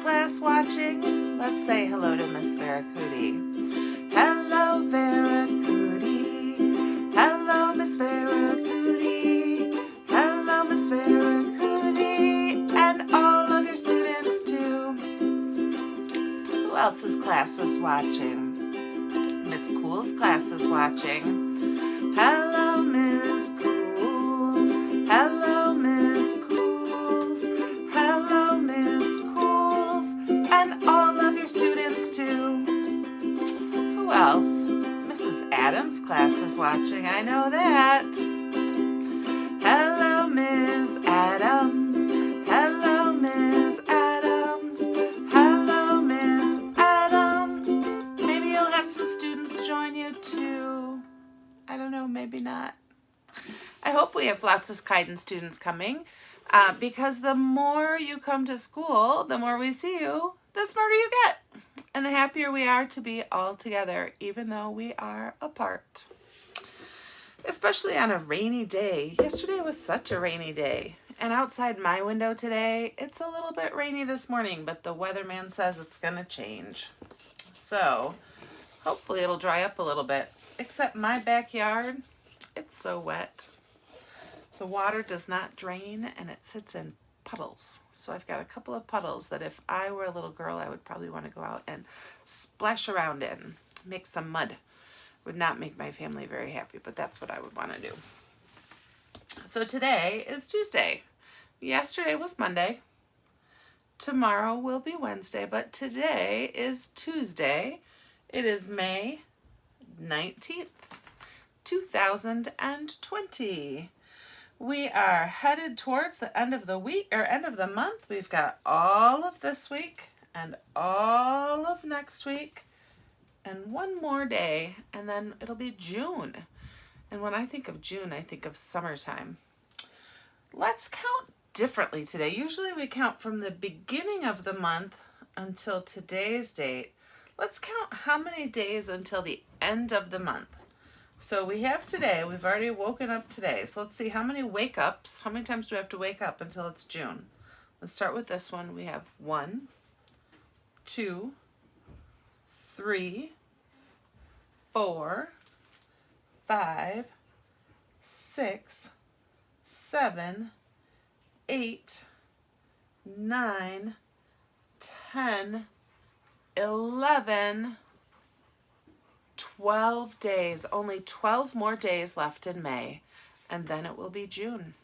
class watching? Let's say hello to Miss Vera Cootie. Hello, Vera Cootie. Hello, Miss Vera Cootie. Hello, Miss Vera Cootie. And all of your students too. Who else's class is watching? Miss Cool's class is watching. Hello, Miss Cools. Hello, Miss Cools. Hello, Miss Cools. And all of your students too. Who else? Mrs. Adams' class is watching. I know that. Hello, Miss Adams. Hello, Miss Adams. Hello, Miss Adams. Maybe you'll have some students join you too. I don't know, maybe not. I hope we have lots of Keidan students coming because the more you come to school, the more we see you, the smarter you get. And the happier we are to be all together, even though we are apart. Especially on a rainy day. Yesterday was such a rainy day. And outside my window today, it's a little bit rainy this morning, but the weatherman says it's going to change. So hopefully it'll dry up a little bit. Except my backyard, it's so wet. The water does not drain and it sits in puddles. So I've got a couple of puddles that if I were a little girl, I would probably want to go out and splash around in, make some mud. Would not make my family very happy, but that's what I would want to do. So today is Tuesday. Yesterday was Monday. Tomorrow will be Wednesday, but today is Tuesday. It is May 19th, 2020. We are headed towards the end of the week or end of the month. We've got all of this week and all of next week and one more day, and then it'll be June. And when I think of June, I think of summertime. Let's count differently today. Usually we count from the beginning of the month until today's date. Let's count how many days until the end of the month. So we have today, we've already woken up today. So let's see how many wake ups, how many times do we have to wake up until it's June? Let's start with this one. We have 1, 2, 3, 4, 5, 6, 7, 8, 9, 10, 11, 12 days. Only 12 more days left in May, and then it will be June.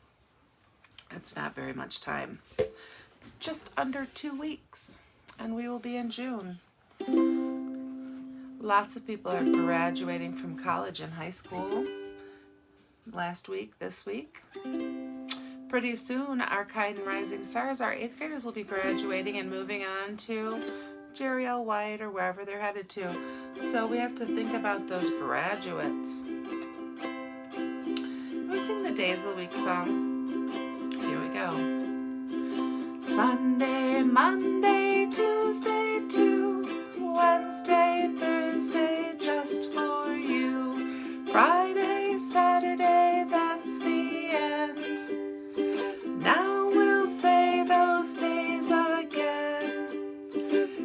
It's not very much time. It's just under 2 weeks, and we will be in June. Lots of people are graduating from college and high school last week, this week. Pretty soon, our Keidan Rising Stars, our 8th graders, will be graduating and moving on to Jerry L. White or wherever they're headed to. So we have to think about those graduates. Can we sing the Days of the Week song? Here we go. Sunday, Monday, Tuesday, too. Wednesday, Thursday, just for you. Friday, Saturday, that's the end. Now we'll say those days again.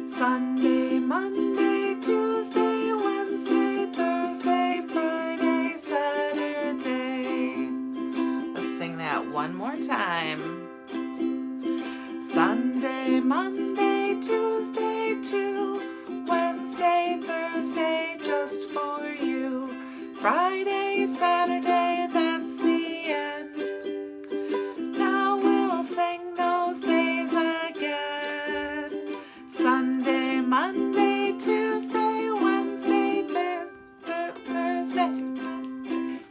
Sunday, Monday, Tuesday, Wednesday, Thursday, Friday, Saturday. Let's sing that one more time. Sunday, Monday, Tuesday, too. Wednesday, Thursday, just for you. Friday, Saturday, that's the end. Now we'll sing those days again. Sunday, Monday, Tuesday, Wednesday, Thursday,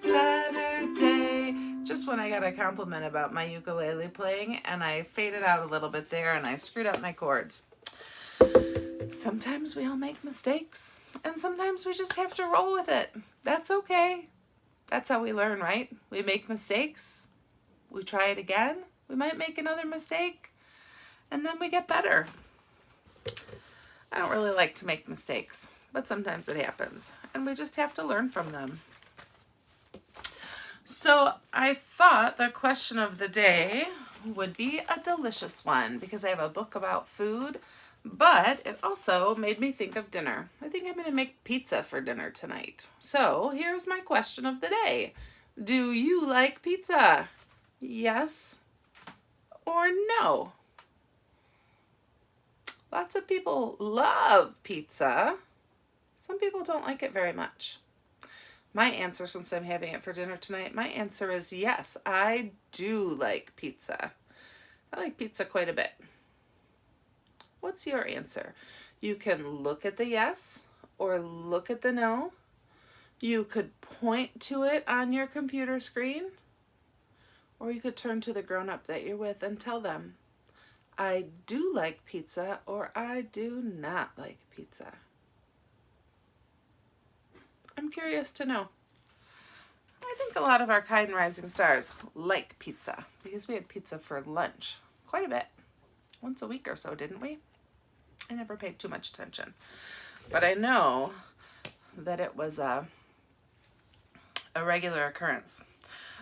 Saturday. Just when I got a compliment about my ukulele playing, and I faded out a little bit there, and I screwed up my chords. Sometimes we all make mistakes, and sometimes we just have to roll with it. That's okay. That's how we learn, right? We make mistakes. We try it again. We might make another mistake, and then we get better. I don't really like to make mistakes, but sometimes it happens, and we just have to learn from them. So I thought the question of the day would be a delicious one because I have a book about food, But it also made me think of dinner. I think I'm going to make pizza for dinner tonight. So here's my question of the day. Do you like pizza? Yes or no? Lots of people love pizza. Some people don't like it very much. My answer, since I'm having it for dinner tonight, my answer is yes, I do like pizza. I like pizza quite a bit. What's your answer? You can look at the yes or look at the no. You could point to it on your computer screen, or you could turn to the grown-up that you're with and tell them, I do like pizza or I do not like pizza. I'm curious to know. I think a lot of our Keidan Rising Stars like pizza because we had pizza for lunch quite a bit. Once a week or so, didn't we? I never paid too much attention. But I know that it was a regular occurrence.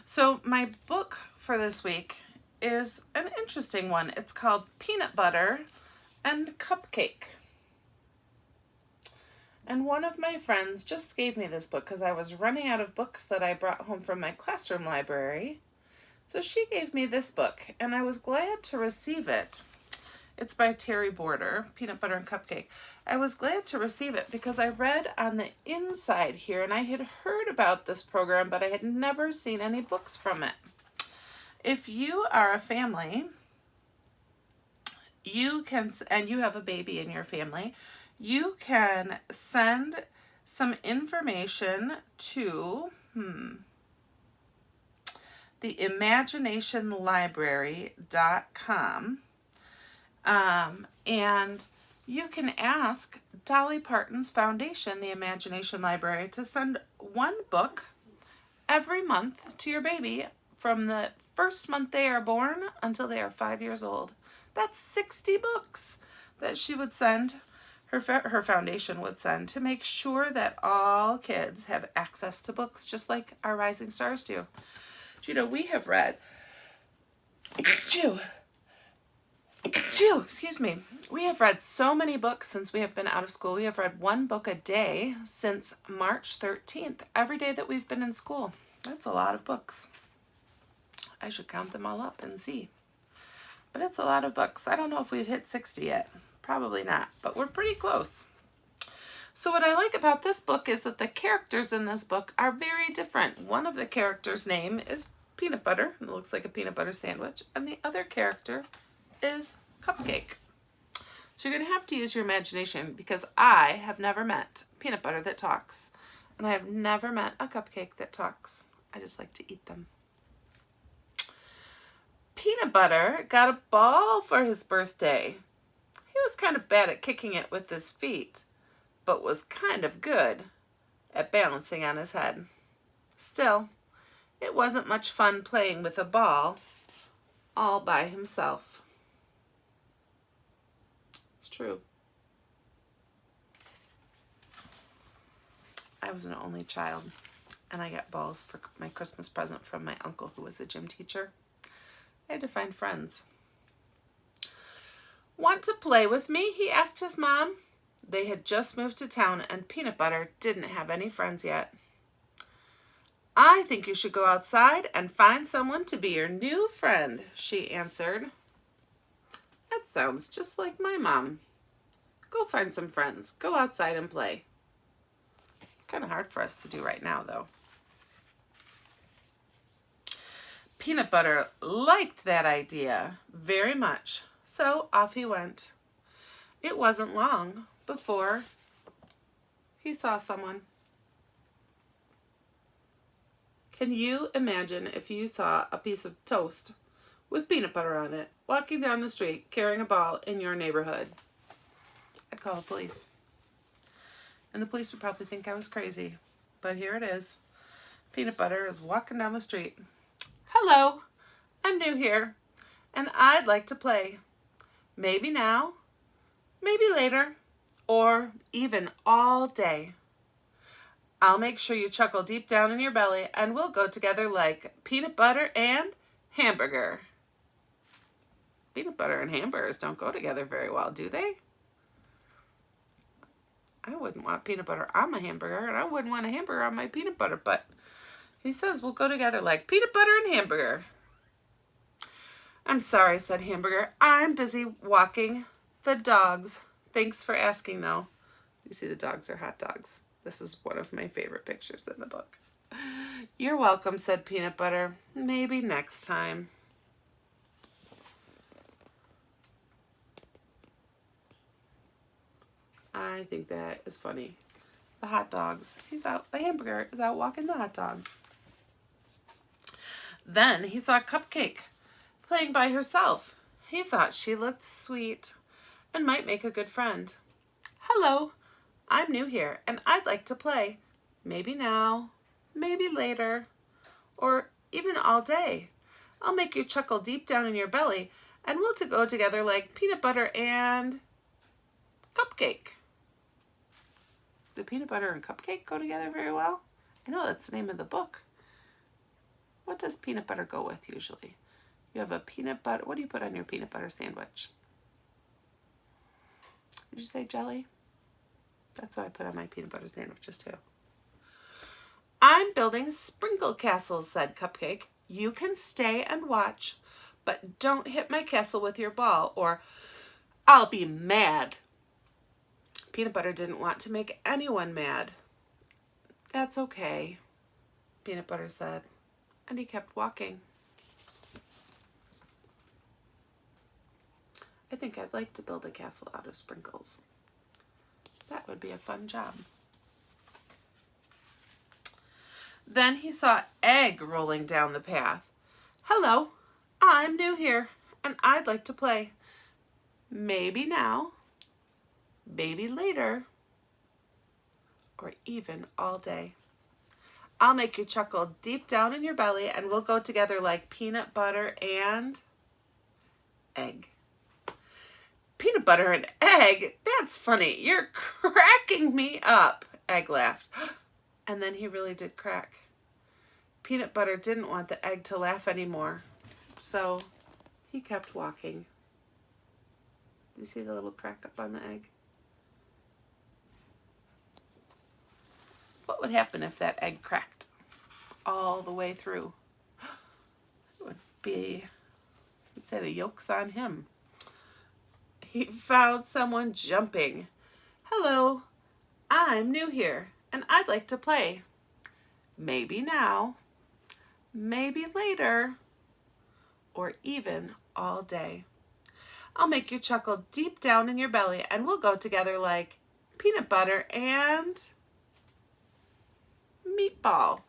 So my book for this week is an interesting one. It's called Peanut Butter and Cupcake. And one of my friends just gave me this book because I was running out of books that I brought home from my classroom library. So she gave me this book, and I was glad to receive it. It's by Terry Border, Peanut Butter and Cupcake. I was glad to receive it because I read on the inside here, and I had heard about this program, but I had never seen any books from it. If you are a family, you can, and you have a baby in your family, you can send some information to the imaginationlibrary.com, and you can ask Dolly Parton's foundation, the Imagination Library, to send one book every month to your baby from the first month they are born until they are 5 years old. That's 60 books that she would send, her foundation would send, to make sure that all kids have access to books just like our Rising Stars do. You know, we have read, excuse me, we have read so many books since we have been out of school. We have read one book a day since March 13th, every day that we've been in school. That's a lot of books. I should count them all up and see. But it's a lot of books. I don't know if we've hit 60 yet. Probably not, but we're pretty close. So what I like about this book is that the characters in this book are very different. One of the characters' name is Peanut Butter, and it looks like a peanut butter sandwich, and the other character is Cupcake. So you're going to have to use your imagination because I have never met peanut butter that talks, and I have never met a cupcake that talks. I just like to eat them. Peanut Butter got a ball for his birthday. He was kind of bad at kicking it with his feet, but was kind of good at balancing on his head. Still, it wasn't much fun playing with a ball all by himself. It's true. I was an only child, and I got balls for my Christmas present from my uncle, who was a gym teacher. I had to find friends. Want to play with me? He asked his mom. They had just moved to town, and Peanut Butter didn't have any friends yet. I think you should go outside and find someone to be your new friend, she answered. That sounds just like my mom. Go find some friends. Go outside and play. It's kind of hard for us to do right now, though. Peanut Butter liked that idea very much, so off he went. It wasn't long before he saw someone. Can you imagine if you saw a piece of toast with peanut butter on it walking down the street carrying a ball in your neighborhood? I'd call the police. And the police would probably think I was crazy. But here it is. Peanut Butter is walking down the street. Hello, I'm new here, and I'd like to play. Maybe now, maybe later, or even all day. I'll make sure you chuckle deep down in your belly, and we'll go together like peanut butter and hamburger. Peanut butter and hamburgers don't go together very well, do they? I wouldn't want peanut butter on my hamburger, and I wouldn't want a hamburger on my peanut butter, but he says we'll go together like peanut butter and hamburger. I'm sorry, said Hamburger. I'm busy walking the dogs. Thanks for asking, though. You see the dogs are hot dogs. This is one of my favorite pictures in the book. You're welcome, said Peanut Butter. Maybe next time. I think that is funny. The hot dogs. The hamburger is out walking the hot dogs. Then he saw Cupcake playing by herself. He thought she looked sweet and might make a good friend. Hello, I'm new here and I'd like to play. Maybe now, maybe later, or even all day. I'll make you chuckle deep down in your belly and we'll go together like peanut butter and Cupcake. Do peanut butter and Cupcake go together very well? I know that's the name of the book. What does peanut butter go with usually? You have a peanut butter. What do you put on your peanut butter sandwich? Did you say jelly? That's what I put on my peanut butter sandwiches too. I'm building sprinkle castles, said Cupcake. You can stay and watch, but don't hit my castle with your ball or I'll be mad. Peanut Butter didn't want to make anyone mad. That's okay, Peanut Butter said, and he kept walking. I think I'd like to build a castle out of sprinkles. That would be a fun job. Then he saw Egg rolling down the path. Hello, I'm new here, and I'd like to play. Maybe now, maybe later, or even all day. I'll make you chuckle deep down in your belly, and we'll go together like peanut butter and egg. Peanut butter and egg? That's funny. You're cracking me up, Egg laughed. And then he really did crack. Peanut Butter didn't want the egg to laugh anymore, so he kept walking. You see the little crack up on the egg? What would happen if that egg cracked all the way through? It would be, you'd say the yolk's on him. He found someone jumping. Hello, I'm new here and I'd like to play. Maybe now, maybe later, or even all day. I'll make you chuckle deep down in your belly and we'll go together like peanut butter and meatball.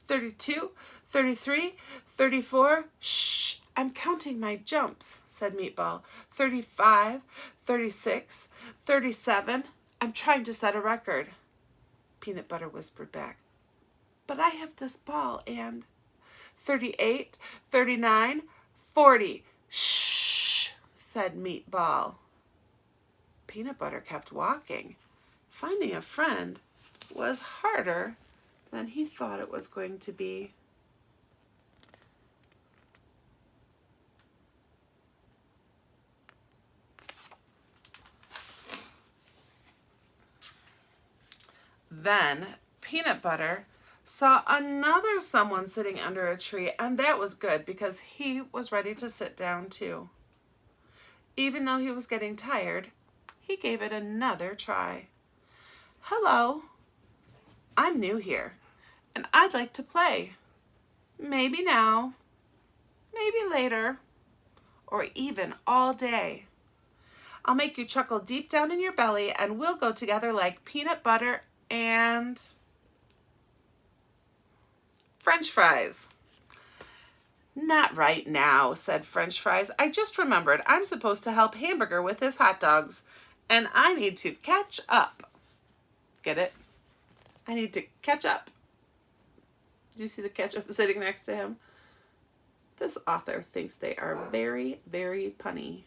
32, 33, 34, shh, I'm counting my jumps, said Meatball. 35, 36, 37, I'm trying to set a record. Peanut Butter whispered back, but I have this ball and 38, 39, 40, shh, said Meatball. Peanut Butter kept walking. Finding a friend was harder than he thought it was going to be. Then Peanut Butter saw another someone sitting under a tree, and that was good because he was ready to sit down too. Even though he was getting tired, he gave it another try. Hello, I'm new here, and I'd like to play. Maybe now, maybe later, or even all day. I'll make you chuckle deep down in your belly, and we'll go together like peanut butter and French fries. Not right now, said French Fries. I just remembered I'm supposed to help Hamburger with his hot dogs, and I need to catch up. Get it? I need to catch up. Do you see the ketchup sitting next to him? This author thinks they are very, very punny.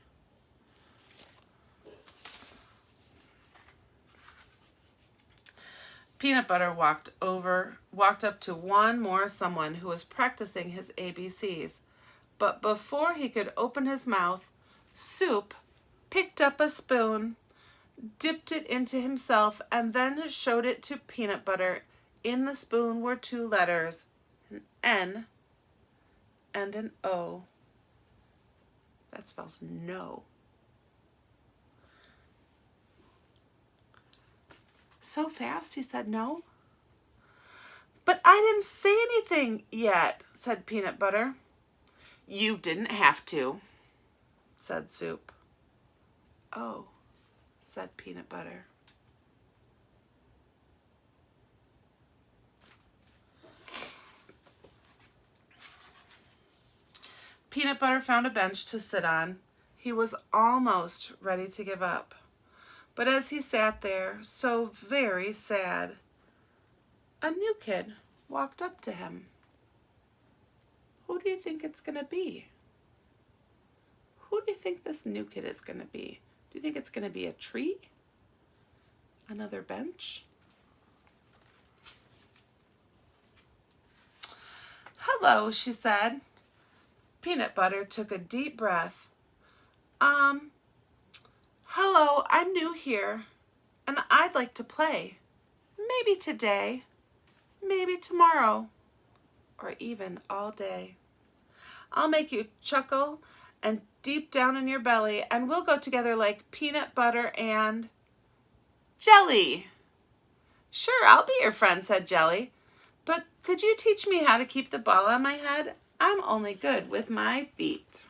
Peanut Butter walked up to one more someone who was practicing his ABCs. But before he could open his mouth, Soup picked up a spoon, dipped it into himself, and then showed it to Peanut Butter. In the spoon were 2 letters, an N and an O. That spells no. So fast, he said no. But I didn't say anything yet, said Peanut Butter. You didn't have to, said Soup. Oh, said Peanut Butter. Peanut Butter found a bench to sit on. He was almost ready to give up. But as he sat there, so very sad, a new kid walked up to him. Who do you think it's going to be? Who do you think this new kid is going to be? Do you think it's going to be a tree? Another bench? Hello, she said. Peanut Butter took a deep breath. Hello, I'm new here, and I'd like to play. Maybe today, maybe tomorrow, or even all day. I'll make you chuckle and deep down in your belly, and we'll go together like peanut butter and jelly. Sure, I'll be your friend, said Jelly, but could you teach me how to keep the ball on my head? I'm only good with my feet.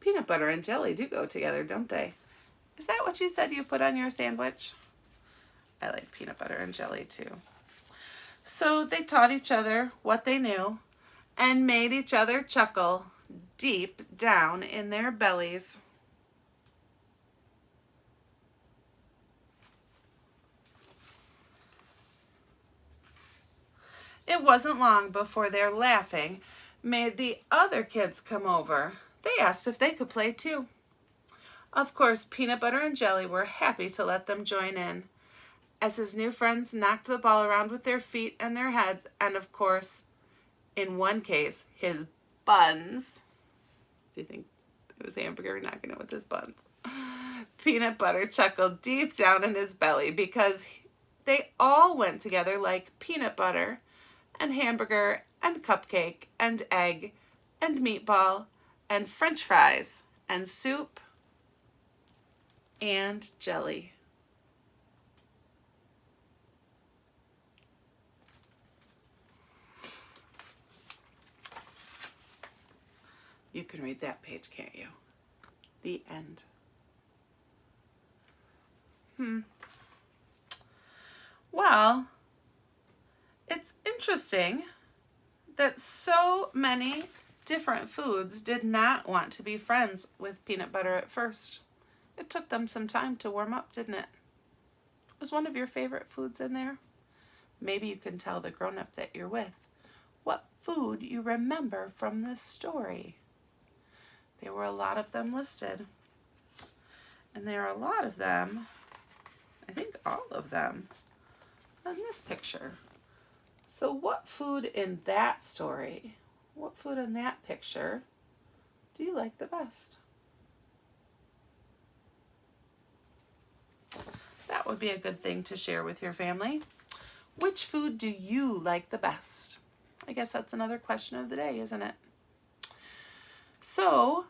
Peanut butter and jelly do go together, don't they? Is that what you said you put on your sandwich? I like peanut butter and jelly too. So they taught each other what they knew and made each other chuckle deep down in their bellies. It wasn't long before their laughing made the other kids come over. They asked if they could play too. Of course, Peanut Butter and Jelly were happy to let them join in, as his new friends knocked the ball around with their feet and their heads, and of course, in one case, his buns. Do you think it was Hamburger knocking it with his buns? Peanut Butter chuckled deep down in his belly because they all went together like peanut butter and hamburger and cupcake and egg and meatball and French fries and soup and jelly. You can read that page, can't you? The end. Well, it's interesting that so many different foods did not want to be friends with peanut butter at first. It took them some time to warm up, didn't it? Was one of your favorite foods in there? Maybe you can tell the grown-up that you're with what food you remember from this story. There were a lot of them listed. And there are a lot of them, I think all of them, on this picture. So what food in that story, what food in that picture do you like the best? That would be a good thing to share with your family. Which food do you like the best? I guess that's another question of the day, isn't it? So,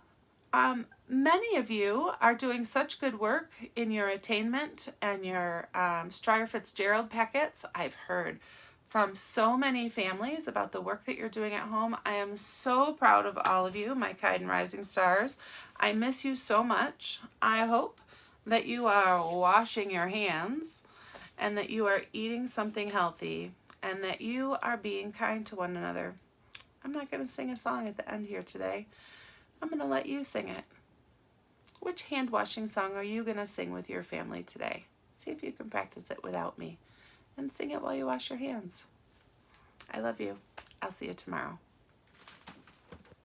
many of you are doing such good work in your attainment and your Stryer-Fitzgerald packets. I've heard from so many families about the work that you're doing at home. I am so proud of all of you, my Keidan Rising Stars. I miss you so much. I hope that you are washing your hands and that you are eating something healthy and that you are being kind to one another. I'm not going to sing a song at the end here today. I'm going to let you sing it. Which hand washing song are you going to sing with your family today? See if you can practice it without me and sing it while you wash your hands. I love you. I'll see you tomorrow.